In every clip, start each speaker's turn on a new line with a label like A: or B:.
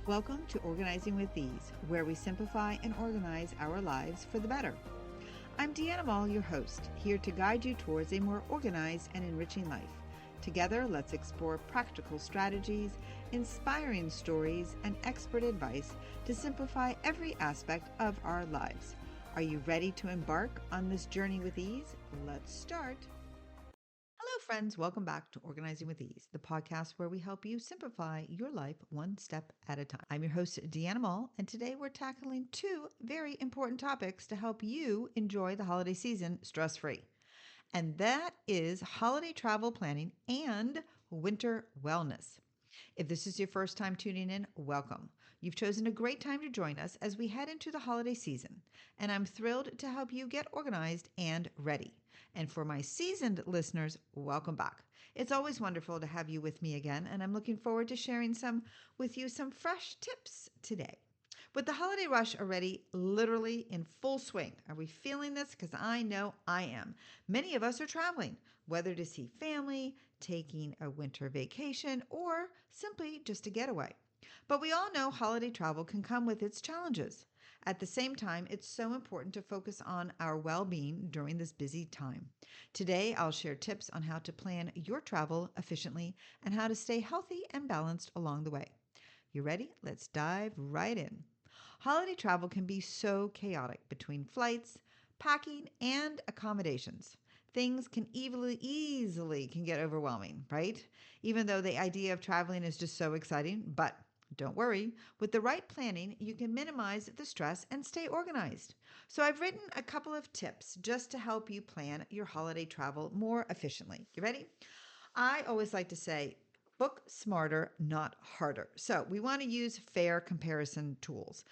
A: Welcome to Organizing with Ease, where we simplify and organize our lives for the better. I'm Deanna Mall, your host, here to guide you towards a more organized and enriching life. Together, let's explore practical strategies, inspiring stories, and expert advice to simplify every aspect of our lives. Are you ready to embark on this journey with ease? Let's start. Hello, friends. Welcome back to Organizing with Ease, the podcast where we help you simplify your life one step at a time. I'm your host, Deanna Mall, and today we're tackling two very important topics to help you enjoy the holiday season stress-free. And that is holiday travel planning and winter wellness. If this is your first time tuning in, welcome. You've chosen a great time to join us as we head into the holiday season, and I'm thrilled to help you get organized and ready. And for my seasoned listeners, welcome back. It's always wonderful to have you with me again, and I'm looking forward to sharing some fresh tips today. With the holiday rush already literally in full swing, are we feeling this? Because I know I am. Many of us are traveling, whether to see family, taking a winter vacation, or simply just a getaway. But we all know holiday travel can come with its challenges. At the same time, it's so important to focus on our well-being during this busy time. Today, I'll share tips on how to plan your travel efficiently and how to stay healthy and balanced along the way. You ready? Let's dive right in. Holiday travel can be so chaotic between flights, packing, and accommodations. Things can easily can get overwhelming, right? Even though the idea of traveling is just so exciting, but don't worry, with the right planning, you can minimize the stress and stay organized. So I've written a couple of tips just to help you plan your holiday travel more efficiently. You ready? I always like to say, book smarter, not harder. So we want to use fair comparison tools.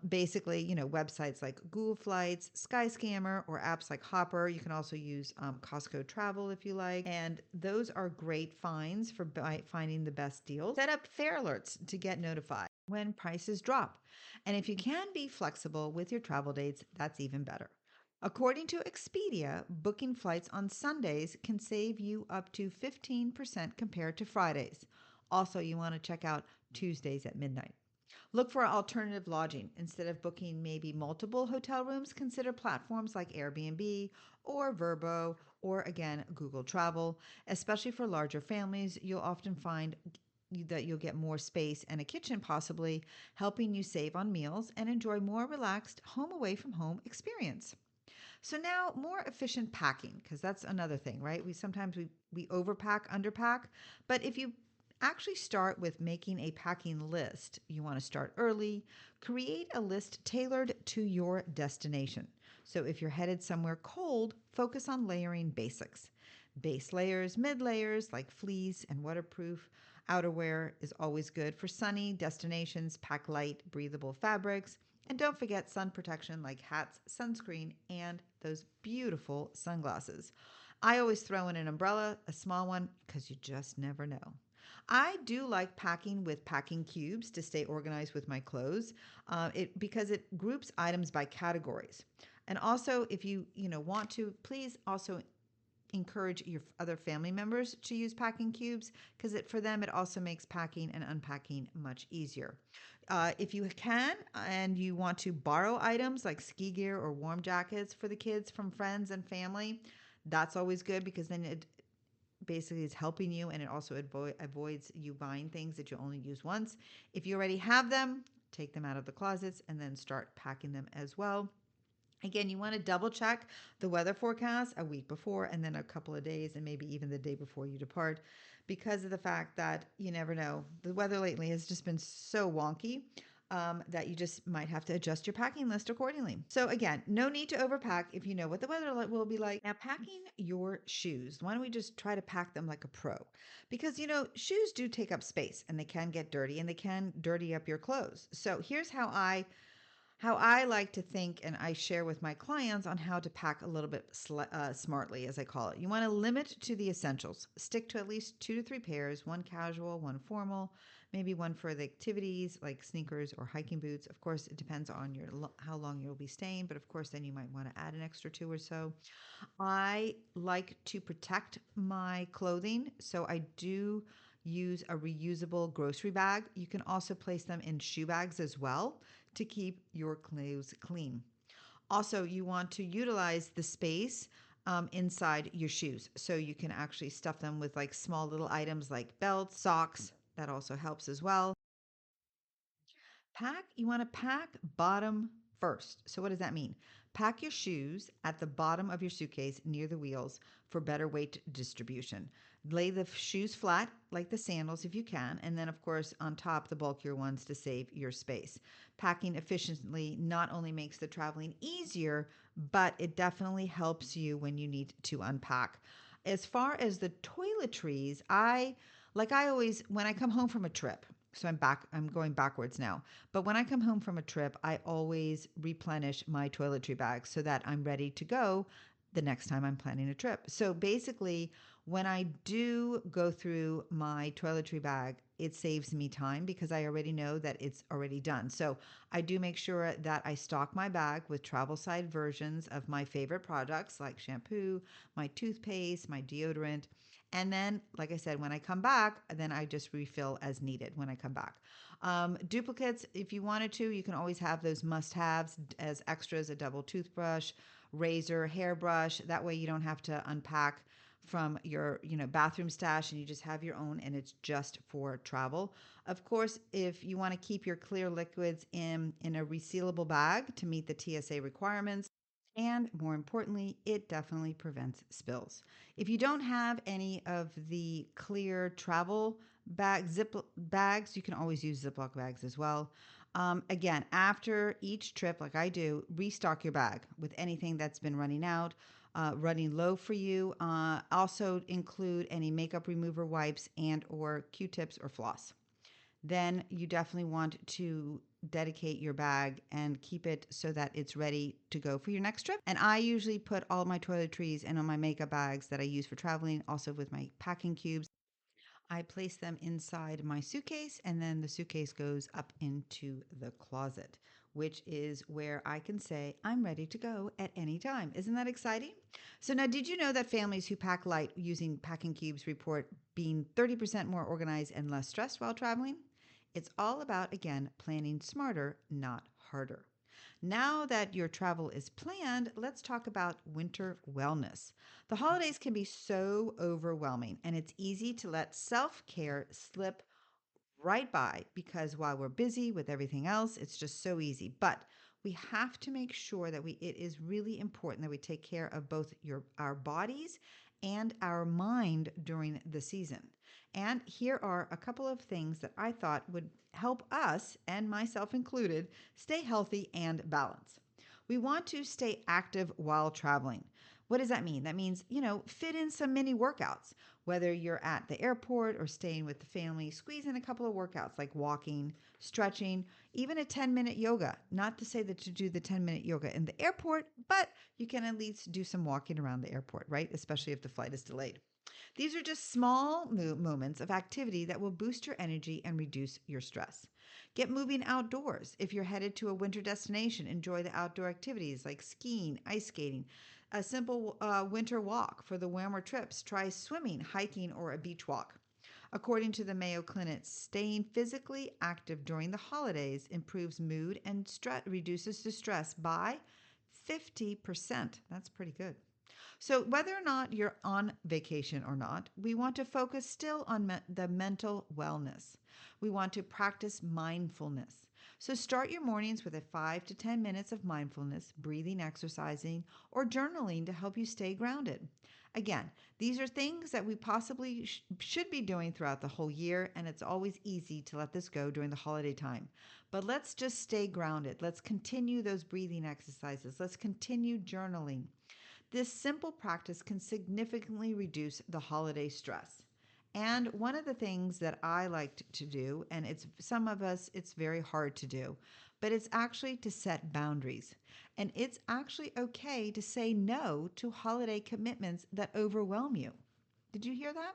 A: Basically, websites like Google Flights, Skyscanner, or apps like Hopper. You can also use Costco Travel if you like. And those are great finds for finding the best deals. Set up fare alerts to get notified when prices drop. And if you can be flexible with your travel dates, that's even better. According to Expedia, booking flights on Sundays can save you up to 15% compared to Fridays. Also, you want to check out Tuesdays at midnight. Look for alternative lodging. Instead of booking maybe multiple hotel rooms, consider platforms like Airbnb or Vrbo or again, Google Travel. Especially for larger families, you'll often find that you'll get more space and a kitchen possibly, helping you save on meals and enjoy more relaxed home away from home experience. So now more efficient packing, because that's another thing, right? We overpack, underpack, but if you actually start with making a packing list, you want to start early, create a list tailored to your destination. So if you're headed somewhere cold, focus on layering basics. Base layers, mid layers like fleece and waterproof outerwear is always good. For sunny destinations, pack light, breathable fabrics. And don't forget sun protection like hats, sunscreen, and those beautiful sunglasses. I always throw in an umbrella, a small one, because you just never know. I do like packing with packing cubes to stay organized with my clothes, because it groups items by categories. And also, if you want to, please also encourage your other family members to use packing cubes because for them it also makes packing and unpacking much easier. If you can and you want to borrow items like ski gear or warm jackets for the kids from friends and family, that's always good because then it basically is helping you and it also avoids you buying things that you only use once. If you already have them, take them out of the closets and then start packing them as well. Again, you want to double check the weather forecast a week before and then a couple of days and maybe even the day before you depart because of the fact that you never know. The weather lately has just been so wonky that you just might have to adjust your packing list accordingly. So again, no need to overpack if you know what the weather will be like. Now, packing your shoes. Why don't we just try to pack them like a pro? Because, shoes do take up space and they can get dirty and they can dirty up your clothes. So here's how I like to think and I share with my clients on how to pack a little bit smartly, as I call it. You want to limit to the essentials. Stick to at least 2 to 3 pairs, one casual, one formal, maybe one for the activities like sneakers or hiking boots. Of course, it depends on how long you'll be staying, but of course, then you might want to add an extra 2 or so. I like to protect my clothing, so I do use a reusable grocery bag. You can also place them in shoe bags as well to keep your clothes clean. Also, you want to utilize the space inside your shoes. So you can actually stuff them with like small little items like belts, socks. That also helps as well. You want to pack bottom first. So, what does that mean? Pack your shoes at the bottom of your suitcase near the wheels for better weight distribution. Lay the shoes flat like the sandals if you can, and then, of course, on top, the bulkier ones to save your space. Packing efficiently not only makes the traveling easier, but it definitely helps you when you need to unpack. As far as the toiletries, I always, when I come home from a trip, so I'm going backwards now. But when I come home from a trip, I always replenish my toiletry bag so that I'm ready to go the next time I'm planning a trip. So basically, when I do go through my toiletry bag, it saves me time because I already know that it's already done. So I do make sure that I stock my bag with travel side versions of my favorite products like shampoo, my toothpaste, my deodorant. And then, like I said, when I come back, then I just refill as needed when I come back. Duplicates, if you wanted to, you can always have those must haves as extras: a double toothbrush, razor, hairbrush. That way you don't have to unpack from your bathroom stash, and you just have your own, and it's just for travel. Of course, if you want to keep your clear liquids in a resealable bag to meet the TSA requirements, and more importantly, it definitely prevents spills. If you don't have any of the clear travel zip bags, you can always use Ziploc bags as well. Again, after each trip, like I do, restock your bag with anything that's been running out, running low for you. Also include any makeup remover wipes and or Q-tips or floss. Then you definitely want to dedicate your bag and keep it so that it's ready to go for your next trip. And I usually put all my toiletries and on my makeup bags that I use for traveling, also with my packing cubes. I place them inside my suitcase, and then the suitcase goes up into the closet, which is where I can say I'm ready to go at any time. Isn't that exciting? So, now did you know that families who pack light using packing cubes report being 30% more organized and less stressed while traveling? It's all about, again, planning smarter, not harder. Now that your travel is planned, let's talk about winter wellness. The holidays can be so overwhelming, and it's easy to let self care slip right by because while we're busy with everything else, it's just so easy. But we have to make sure that it is really important that we take care of both our bodies and our mind during the season. And here are a couple of things that I thought would help us, and myself included, stay healthy and balanced. We want to stay active while traveling. What does that mean? That means, fit in some mini workouts. Whether you're at the airport or staying with the family, squeeze in a couple of workouts like walking, stretching, even a 10-minute yoga. Not to say that you do the 10-minute yoga in the airport, but you can at least do some walking around the airport, right? Especially if the flight is delayed. These are just small moments of activity that will boost your energy and reduce your stress. Get moving outdoors. If you're headed to a winter destination, enjoy the outdoor activities like skiing, ice skating, a simple winter walk. For the warmer trips, try swimming, hiking, or a beach walk. According to the Mayo Clinic, staying physically active during the holidays improves mood and reduces the stress by 50%. That's pretty good. So, whether or not you're on vacation or not, we want to focus still on the mental wellness. We want to practice mindfulness. So, start your mornings with a 5 to 10 minutes of mindfulness, breathing, exercising, or journaling to help you stay grounded. Again, these are things that we possibly should be doing throughout the whole year, and it's always easy to let this go during the holiday time. But let's just stay grounded. Let's continue those breathing exercises. Let's continue journaling. This simple practice can significantly reduce the holiday stress. And one of the things that I like to do, and some of us it's very hard to do, but it's actually to set boundaries. And it's actually okay to say no to holiday commitments that overwhelm you. Did you hear that?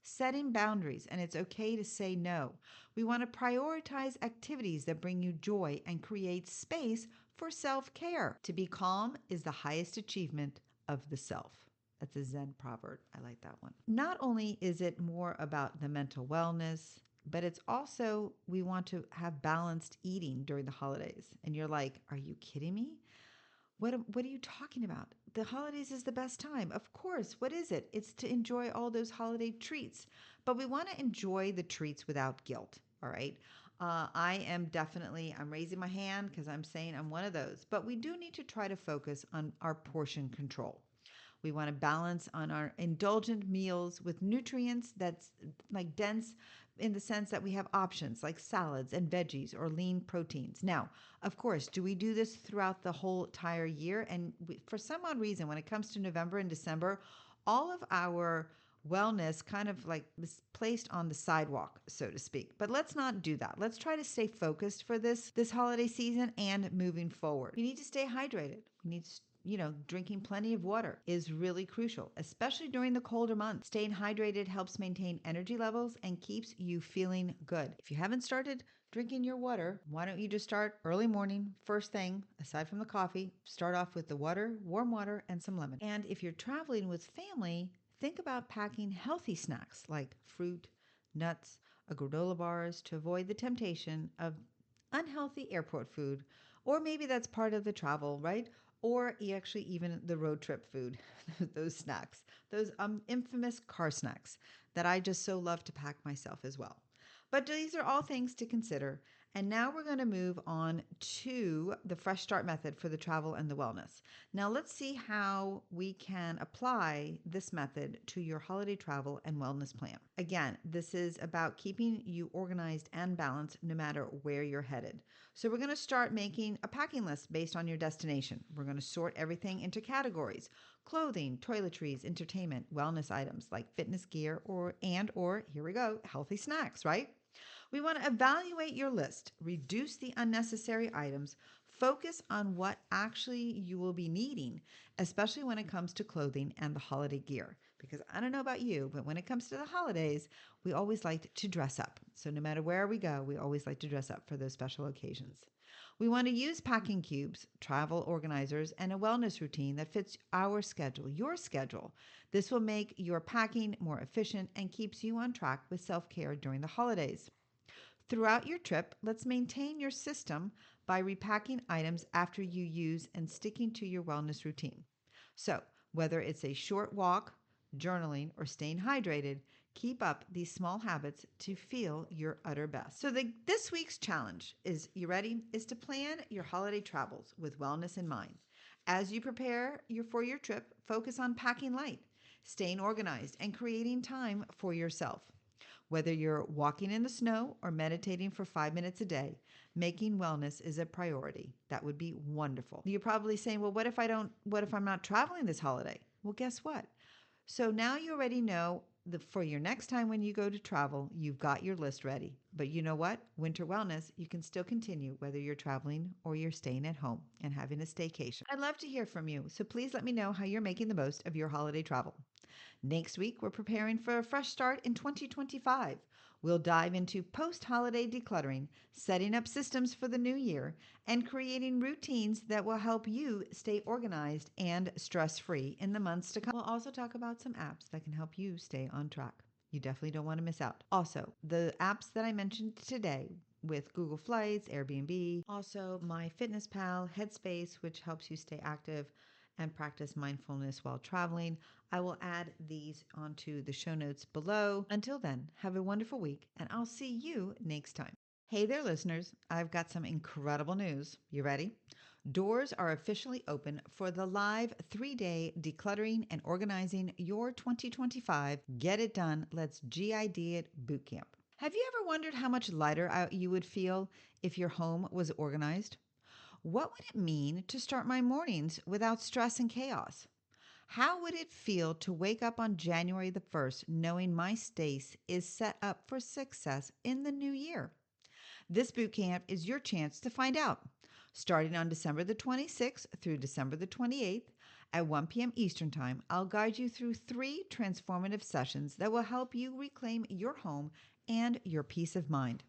A: Setting boundaries, and it's okay to say no. We want to prioritize activities that bring you joy and create space for self care. To be calm is the highest achievement of the self. That's a Zen proverb. I like that one. Not only is it more about the mental wellness, but it's also we want to have balanced eating during the holidays. And you're like, are you kidding me? What are you talking about? The holidays is the best time. Of course. What is it? It's to enjoy all those holiday treats. But we want to enjoy the treats without guilt. All right. I'm raising my hand because I'm saying I'm one of those. But we do need to try to focus on our portion control. We want to balance on our indulgent meals with nutrients that's like dense in the sense that we have options like salads and veggies or lean proteins. Now, of course, do we do this throughout the whole entire year? And for some odd reason, when it comes to November and December, all of our wellness kind of like was placed on the sidewalk, so to speak. But let's not do that. Let's try to stay focused for this holiday season and moving forward. We need to stay hydrated. We need to drinking plenty of water is really crucial, especially during the colder months. Staying hydrated helps maintain energy levels and keeps you feeling good. If you haven't started drinking your water, why don't you just start early morning, first thing, aside from the coffee, start off with the water, warm water, and some lemon. And if you're traveling with family, think about packing healthy snacks like fruit, nuts, or granola bars to avoid the temptation of unhealthy airport food. Or maybe that's part of the travel, right? Or actually even the road trip food, those snacks, those infamous car snacks that I just so love to pack myself as well. But these are all things to consider. And now we're going to move on to the fresh start method for the travel and the wellness. Now let's see how we can apply this method to your holiday travel and wellness plan. Again, this is about keeping you organized and balanced no matter where you're headed. So we're going to start making a packing list based on your destination. We're going to sort everything into categories: clothing, toiletries, entertainment, wellness items like fitness gear, or here we go, healthy snacks, right? We want to evaluate your list, reduce the unnecessary items, focus on what actually you will be needing, especially when it comes to clothing and the holiday gear. Because I don't know about you, but when it comes to the holidays, we always like to dress up. So no matter where we go, we always like to dress up for those special occasions. We want to use packing cubes, travel organizers, and a wellness routine that fits our schedule, your schedule. This will make your packing more efficient and keeps you on track with self-care during the holidays. Throughout your trip, let's maintain your system by repacking items after you use and sticking to your wellness routine. So, whether it's a short walk, journaling, or staying hydrated, keep up these small habits to feel your utter best. So, this week's challenge is, you ready? Is to plan your holiday travels with wellness in mind. As you prepare for your trip, focus on packing light, staying organized, and creating time for yourself. Whether you're walking in the snow or meditating for 5 minutes a day, making wellness is a priority. That would be wonderful. You're probably saying, well, what if I'm not traveling this holiday? Well, guess what? So now you already know for your next time when you go to travel, you've got your list ready. But you know what? Winter wellness, you can still continue whether you're traveling or you're staying at home and having a staycation. I'd love to hear from you. So please let me know how you're making the most of your holiday travel. Next week, we're preparing for a fresh start in 2025. We'll dive into post-holiday decluttering, setting up systems for the new year, and creating routines that will help you stay organized and stress-free in the months to come. We'll also talk about some apps that can help you stay on track. You definitely don't want to miss out. Also, the apps that I mentioned today with Google Flights, Airbnb, also MyFitnessPal, Headspace, which helps you stay active and practice mindfulness while traveling. I will add these onto the show notes below. Until then, have a wonderful week, and I'll see you next time. Hey there, listeners. I've got some incredible news. You ready? Doors are officially open for the live 3-day decluttering and organizing your 2025 Get It Done, Let's GID It bootcamp. Have you ever wondered how much lighter you would feel if your home was organized? What would it mean to start my mornings without stress and chaos? How would it feel to wake up on January the 1st knowing my space is set up for success in the new year? This bootcamp is your chance to find out. Starting on December the 26th through December the 28th at 1 p.m. Eastern Time, I'll guide you through 3 transformative sessions that will help you reclaim your home and your peace of mind.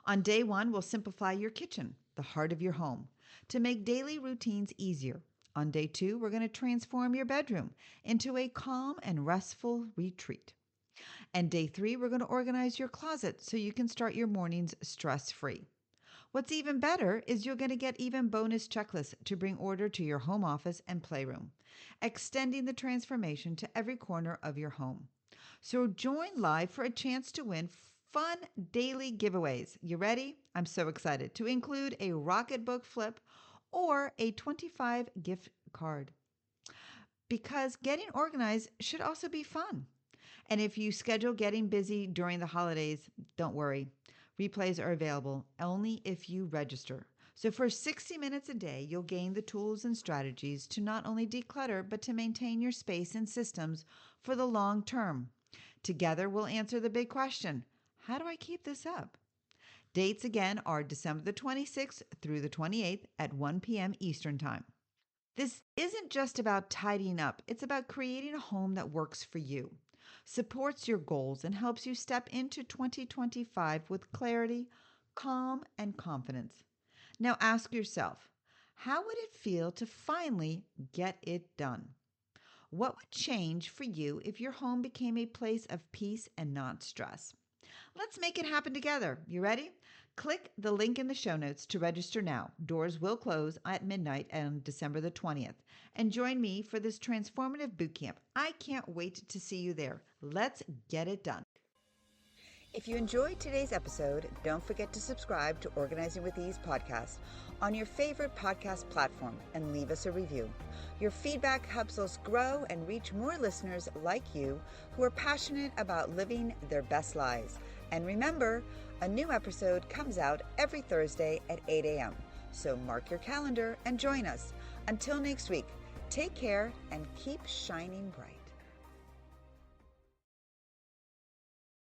A: On day 1, we'll simplify your kitchen, the heart of your home, to make daily routines easier. On day 2, we're going to transform your bedroom into a calm and restful retreat. And day 3, we're going to organize your closet so you can start your mornings stress-free. What's even better is you're going to get even bonus checklists to bring order to your home office and playroom, extending the transformation to every corner of your home. So join live for a chance to win fun daily giveaways. You ready? I'm so excited to include a Rocketbook flip or a 25 gift card, because getting organized should also be fun. And if you schedule getting busy during the holidays, don't worry. Replays are available only if you register. So for 60 minutes a day, you'll gain the tools and strategies to not only declutter, but to maintain your space and systems for the long term. Together, we'll answer the big question: how do I keep this up? Dates again are December the 26th through the 28th at 1 p.m. Eastern Time. This isn't just about tidying up, it's about creating a home that works for you, supports your goals, and helps you step into 2025 with clarity, calm, and confidence. Now ask yourself, how would it feel to finally get it done? What would change for you if your home became a place of peace and not stress? Let's make it happen together. You ready? Click the link in the show notes to register now. Doors will close at midnight on December the 20th. And join me for this transformative boot camp. I can't wait to see you there. Let's get it done. If you enjoyed today's episode, don't forget to subscribe to Organizing with Ease podcast on your favorite podcast platform and leave us a review. Your feedback helps us grow and reach more listeners like you who are passionate about living their best lives. And remember, a new episode comes out every Thursday at 8 a.m. So mark your calendar and join us. Until next week, take care and keep shining bright.